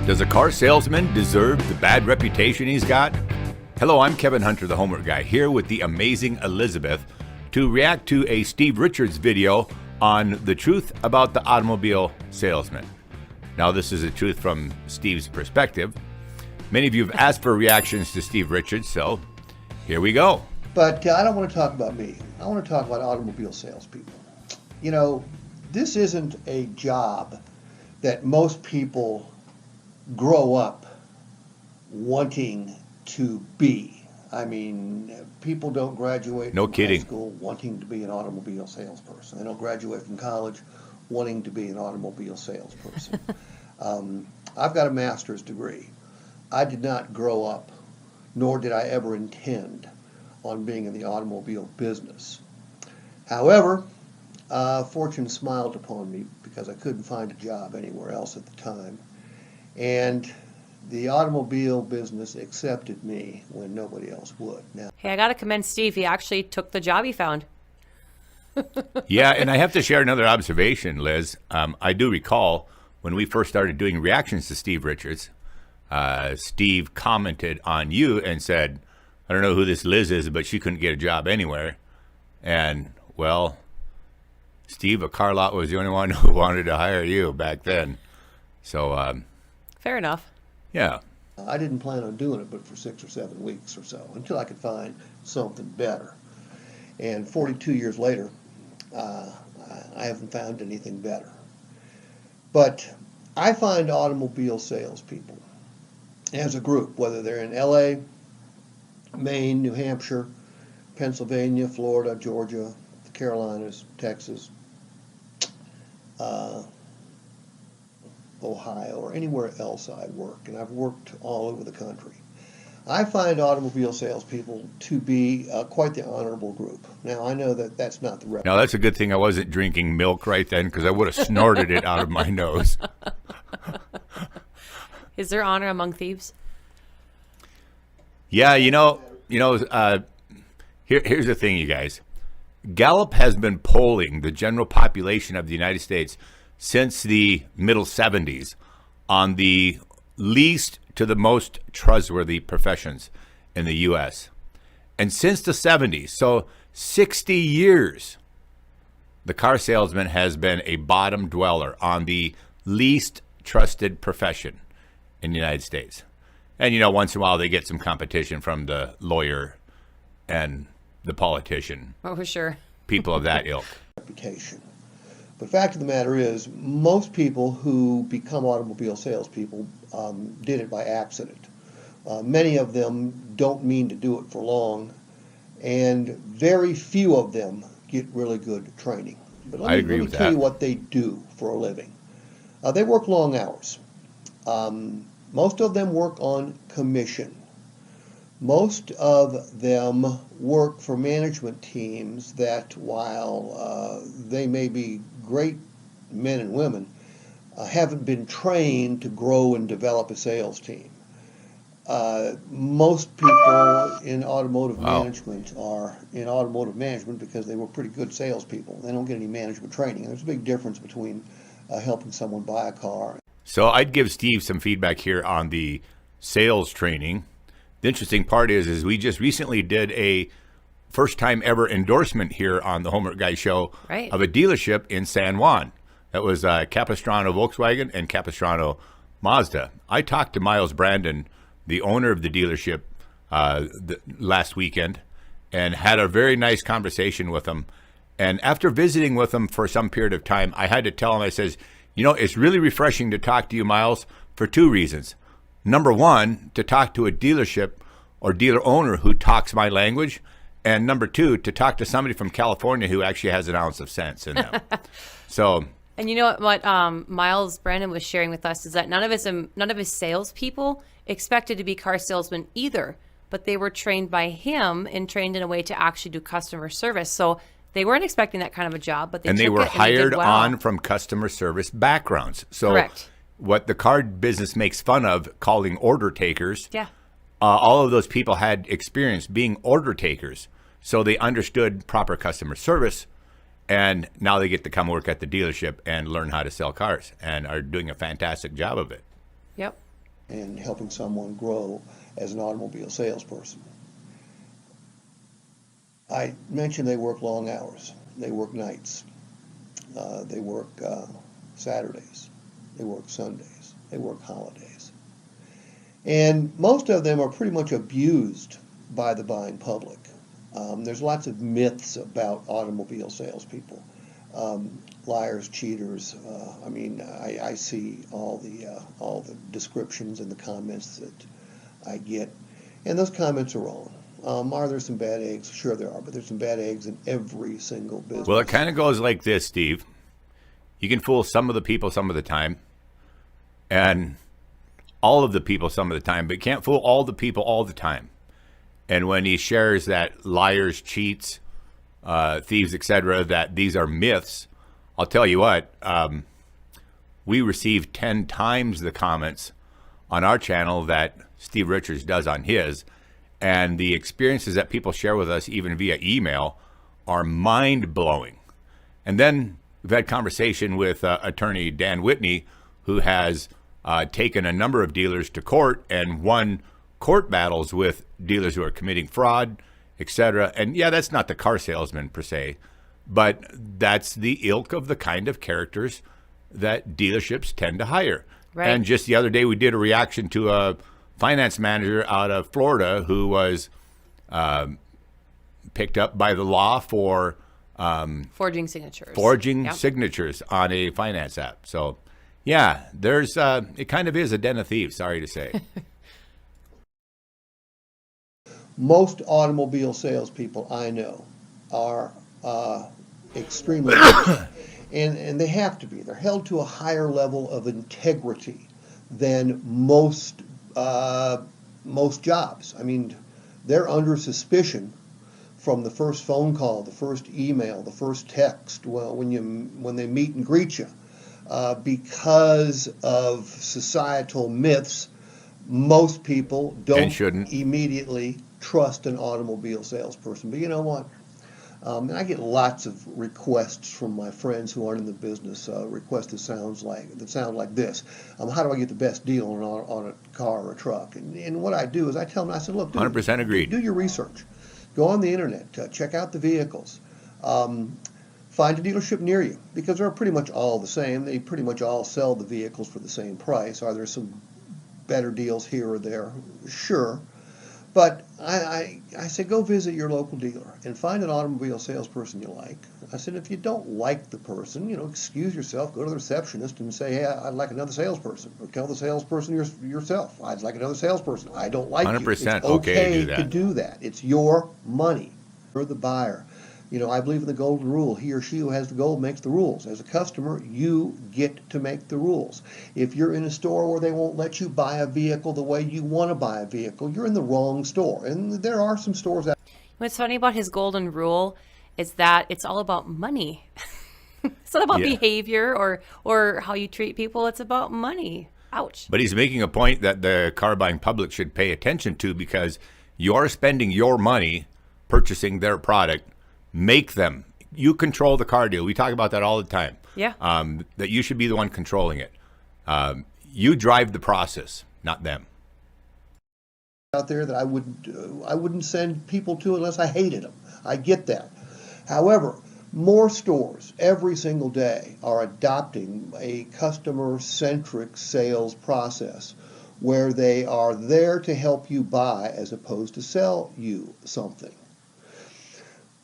Does a car salesman deserve the bad reputation he's got? Hello, I'm Kevin Hunter, the Homework Guy, here with the amazing Elizabeth to react to a Steve Richards video on the truth about the automobile salesman. Now, this is the truth from Steve's perspective. Many of you have asked for reactions to Steve Richards, so here we go. But I don't want to talk about me. I want to talk about automobile salespeople. You know, this isn't a job that most people grow up wanting to be. I mean, people don't graduate from high school wanting to be an automobile salesperson. They don't graduate from college wanting to be an automobile salesperson. I've got a master's degree. I did not grow up, nor did I ever intend on being in the automobile business. However, fortune smiled upon me because I couldn't find a job anywhere else at the time. And the automobile business accepted me when nobody else would. Now, hey, I got to commend Steve. He actually took the job he found. Yeah, and I have to share another observation, Liz. I do recall when we first started doing reactions to Steve Richards, Steve commented on you and said, I don't know who this Liz is, but she couldn't get a job anywhere. And, well, Steve, a car lot was the only one who wanted to hire you back then. So, fair enough. Yeah. I didn't plan on doing it but for 6 or 7 weeks or so until I could find something better. And 42 years later, I haven't found anything better. But I find automobile salespeople as a group, whether they're in LA, Maine, New Hampshire, Pennsylvania, Florida, Georgia, the Carolinas, Texas, Ohio, or anywhere else I work, and I've worked all over the country. I find automobile salespeople to be quite the honorable group. Now, I know that that's not the record. Now, that's a good thing I wasn't drinking milk right then, because I would have snorted it out of my nose. Is there honor among thieves? Yeah, here's the thing, you guys. Gallup has been polling the general population of the United States since the middle 70s on the least to the most trustworthy professions in the U.S. And since the 70s, so 60 years, the car salesman has been a bottom dweller on the least trusted profession in the United States. And, once in a while they get some competition from the lawyer and the politician. Oh, for sure. People of that ilk. Reputation. But the fact of the matter is, most people who become automobile salespeople did it by accident. Many of them don't mean to do it for long, and very few of them get really good training. But let me tell you what they do for a living. They work long hours. Most of them work on commission. Most of them work for management teams that, while they may be great men and women, haven't been trained to grow and develop a sales team. Most people in automotive management are in automotive management because they were pretty good salespeople. They don't get any management training. There's a big difference between helping someone buy a car. So I'd give Steve some feedback here on the sales training. The interesting part is we just recently did a first-time ever endorsement here on the Homework Guy Show of a dealership in San Juan. That was Capistrano Volkswagen and Capistrano Mazda. I talked to Miles Brandon, the owner of the dealership, last weekend, and had a very nice conversation with him. And after visiting with him for some period of time, I had to tell him, I says, it's really refreshing to talk to you, Miles, for two reasons. Number one, to talk to a dealership or dealer owner who talks my language. And number two, to talk to somebody from California who actually has an ounce of sense in them. So. And you know what Miles Brandon was sharing with us is that none of his salespeople expected to be car salesmen either, but they were trained by him and trained in a way to actually do customer service. So they weren't expecting that kind of a job, but they were hired on from customer service backgrounds. So correct. What the car business makes fun of calling order takers, all of those people had experience being order takers. So they understood proper customer service, and now they get to come work at the dealership and learn how to sell cars and are doing a fantastic job of it. Yep. and helping someone grow as an automobile salesperson. I mentioned they work long hours. They work nights. They work Saturdays. They work Sundays. They work holidays. And most of them are pretty much abused by the buying public. There's lots of myths about automobile salespeople. Liars, cheaters. I see all the descriptions and the comments that I get, and those comments are wrong. Are there some bad eggs? Sure there are, but there's some bad eggs in every single business. Well, it kind of goes like this, Steve. You can fool some of the people some of the time, and all of the people some of the time, but you can't fool all the people all the time. And when he shares that liars, cheats, thieves, etc., that these are myths, I'll tell you what, we receive 10 times the comments on our channel that Steve Richards does on his. And the experiences that people share with us, even via email, are mind-blowing. And then we've had conversation with attorney Dan Whitney, who has taken a number of dealers to court and won court battles with dealers who are committing fraud, etc. And yeah, that's not the car salesman per se, but that's the ilk of the kind of characters that dealerships tend to hire. Right. And just the other day, we did a reaction to a finance manager out of Florida who was picked up by the law for forging signatures. Signatures on a finance app. So, yeah, there's it kind of is a den of thieves. Sorry to say. Most automobile salespeople I know are extremely good, and they have to be. They're held to a higher level of integrity than most jobs. I mean, they're under suspicion from the first phone call, the first email, the first text, when they meet and greet you, because of societal myths. Most people don't immediately trust an automobile salesperson. But you know what? And I get lots of requests from my friends who aren't in the business, requests that sound like this. How do I get the best deal on a car or a truck? And what I do is I tell them, I said, look, 100% agreed. Do your research. Go on the internet, check out the vehicles. Find a dealership near you, because they're pretty much all the same. They pretty much all sell the vehicles for the same price. Are there some better deals here or there? Sure. But I said, go visit your local dealer and find an automobile salesperson you like. I said, if you don't like the person, excuse yourself, go to the receptionist and say, hey, I'd like another salesperson. Or tell the salesperson yourself, I'd like another salesperson. I don't like 100% you. It's okay to do that. It's your money. You're the buyer. I believe in the golden rule. He or she who has the gold makes the rules. As a customer, you get to make the rules. If you're in a store where they won't let you buy a vehicle the way you want to buy a vehicle, you're in the wrong store. And there are some stores that... What's funny about his golden rule is that it's all about money. It's not about behavior or how you treat people. It's about money. Ouch. But he's making a point that the car buying public should pay attention to, because you're spending your money purchasing their product. Make them. You control the car deal. We talk about that all the time. Yeah. That you should be the one controlling it. You drive the process, not them. Out there that I wouldn't send people to unless I hated them. I get that. However, more stores every single day are adopting a customer-centric sales process where they are there to help you buy as opposed to sell you something.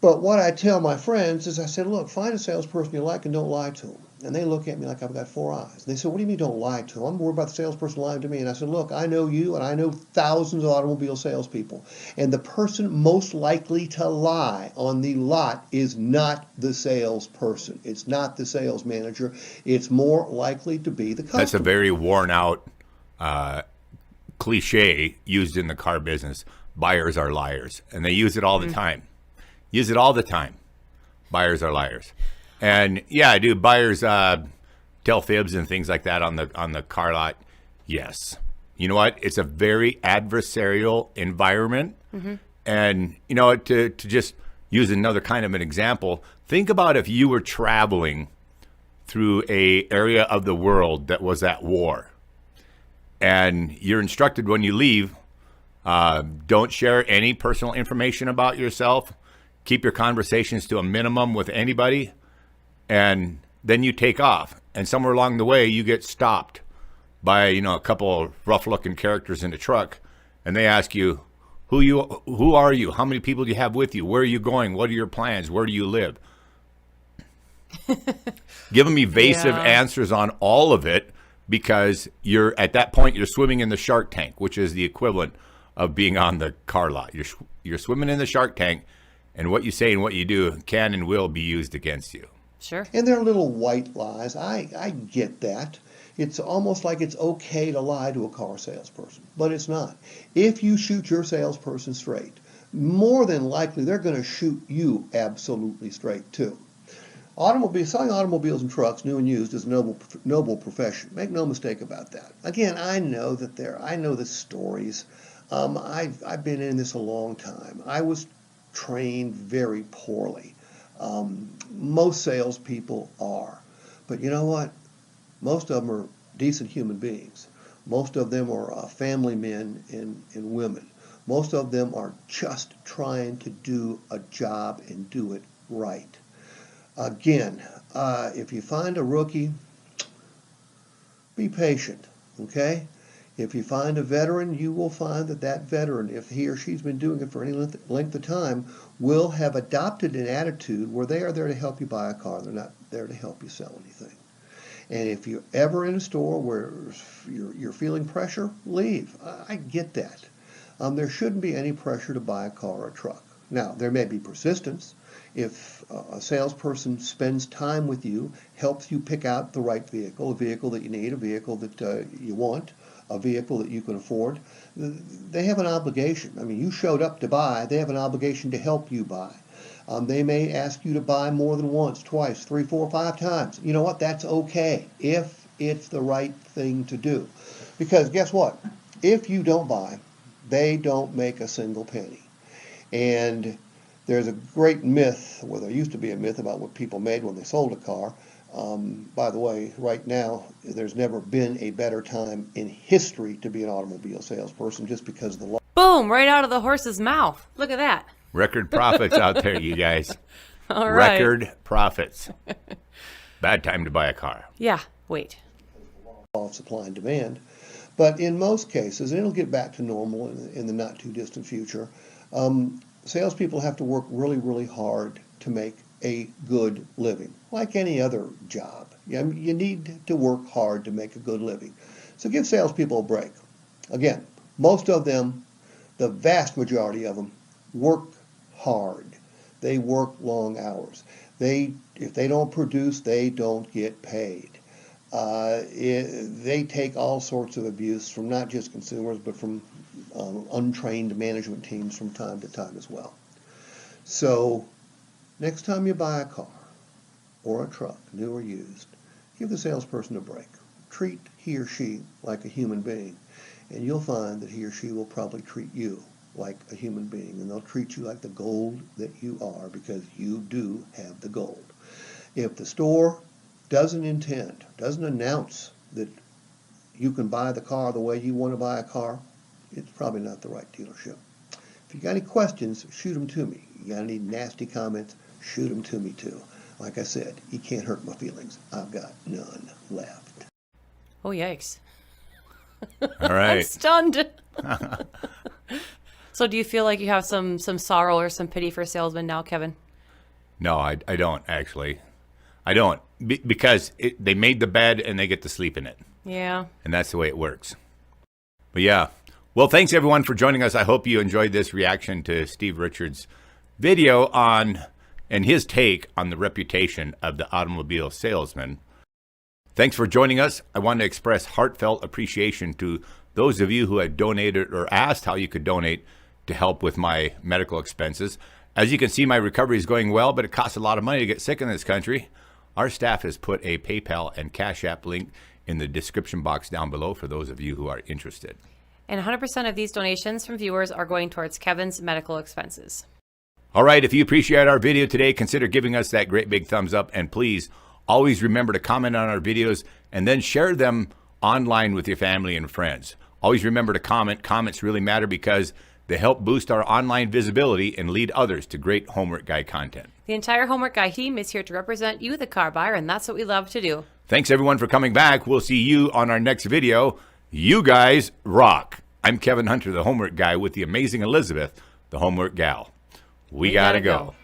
But what I tell my friends is I said, look, find a salesperson you like and don't lie to them. And they look at me like I've got four eyes. They said, what do you mean don't lie to them? I'm worried about the salesperson lying to me. And I said, look, I know you and I know thousands of automobile salespeople. And the person most likely to lie on the lot is not the salesperson. It's not the sales manager. It's more likely to be the customer. That's a very worn out cliche used in the car business. Buyers are liars. And they use it all the time. Use it all the time. Buyers are liars. And yeah, do buyers tell fibs and things like that on the car lot? Yes. You know what? It's a very adversarial environment. Mm-hmm. And to just use another kind of an example, think about if you were traveling through a area of the world that was at war, And you're instructed when you leave, don't share any personal information about yourself. Keep your conversations to a minimum with anybody. And then you take off. And somewhere along the way, you get stopped by, a couple of rough-looking characters in a truck. And they ask you, who are you? How many people do you have with you? Where are you going? What are your plans? Where do you live? Give them evasive answers on all of it, because at that point you're swimming in the shark tank, which is the equivalent of being on the car lot. You're swimming in the shark tank, and what you say and what you do can and will be used against you. Sure. And they're little white lies. I get that. It's almost like it's okay to lie to a car salesperson, but it's not. If you shoot your salesperson straight, more than likely they're going to shoot you absolutely straight too. Selling automobiles and trucks, new and used, is a noble profession. Make no mistake about that. Again, I know the stories. I've been in this a long time. I was trained very poorly. Most salespeople are. But you know what? Most of them are decent human beings. Most of them are family men and women. Most of them are just trying to do a job and do it right. Again, if you find a rookie, be patient, okay? If you find a veteran, you will find that veteran, if he or she's been doing it for any length of time, will have adopted an attitude where they are there to help you buy a car. They're not there to help you sell anything. And if you're ever in a store where you're feeling pressure, leave. I get that. There shouldn't be any pressure to buy a car or a truck. Now, there may be persistence. If a salesperson spends time with you, helps you pick out the right vehicle, a vehicle that you need, a vehicle that you want, a vehicle that you can afford, they have an obligation. I mean, you showed up to buy, they have an obligation to help you buy. They may ask you to buy more than once, twice, 3, 4, 5 times. You know what? That's okay if it's the right thing to do. Because guess what? If you don't buy, they don't make a single penny. And there's a great myth, well, there used to be a myth about what people made when they sold a car. By the way, right now, there's never been a better time in history to be an automobile salesperson, just because of the law. Boom, right out of the horse's mouth. Look at that. Record profits out there, you guys. All right. Record profits. Bad time to buy a car. Yeah, wait. Law of supply and demand. But in most cases, and it'll get back to normal in the not too distant future, salespeople have to work really, really hard to make a good living, like any other job. You need to work hard to make a good living. So give salespeople a break. Again, most of them, the vast majority of them, work hard. They work long hours. If they don't produce, they don't get paid. They take all sorts of abuse from not just consumers, but from untrained management teams from time to time as well. So next time you buy a car or a truck, new or used, give the salesperson a break. Treat he or she like a human being, and you'll find that he or she will probably treat you like a human being, and they'll treat you like the gold that you are, because you do have the gold. If the store doesn't announce that you can buy the car the way you want to buy a car, it's probably not the right dealership. If you got any questions, shoot them to me. You got any nasty comments, shoot them to me too. Like I said, you can't hurt my feelings. I've got none left. Oh, yikes. All right. I'm stunned. So do you feel like you have some sorrow or some pity for salesmen now, Kevin? No, I don't, actually. I don't. Because they made the bed and they get to sleep in it. Yeah. And that's the way it works. But yeah. Well, thanks everyone for joining us. I hope you enjoyed this reaction to Steve Richards' video and his take on the reputation of the automobile salesman. Thanks for joining us. I want to express heartfelt appreciation to those of you who had donated or asked how you could donate to help with my medical expenses. As you can see, my recovery is going well, but it costs a lot of money to get sick in this country. Our staff has put a PayPal and Cash App link in the description box down below for those of you who are interested. And 100% of these donations from viewers are going towards Kevin's medical expenses. All right, if you appreciate our video today, consider giving us that great big thumbs up. And please, always remember to comment on our videos and then share them online with your family and friends. Always remember to comment. Comments really matter because they help boost our online visibility and lead others to great Homework Guy content. The entire Homework Guy team is here to represent you, the car buyer, and that's what we love to do. Thanks, everyone, for coming back. We'll see you on our next video. You guys rock. I'm Kevin Hunter, the Homework Guy, with the amazing Elizabeth, the Homework Gal. We gotta go.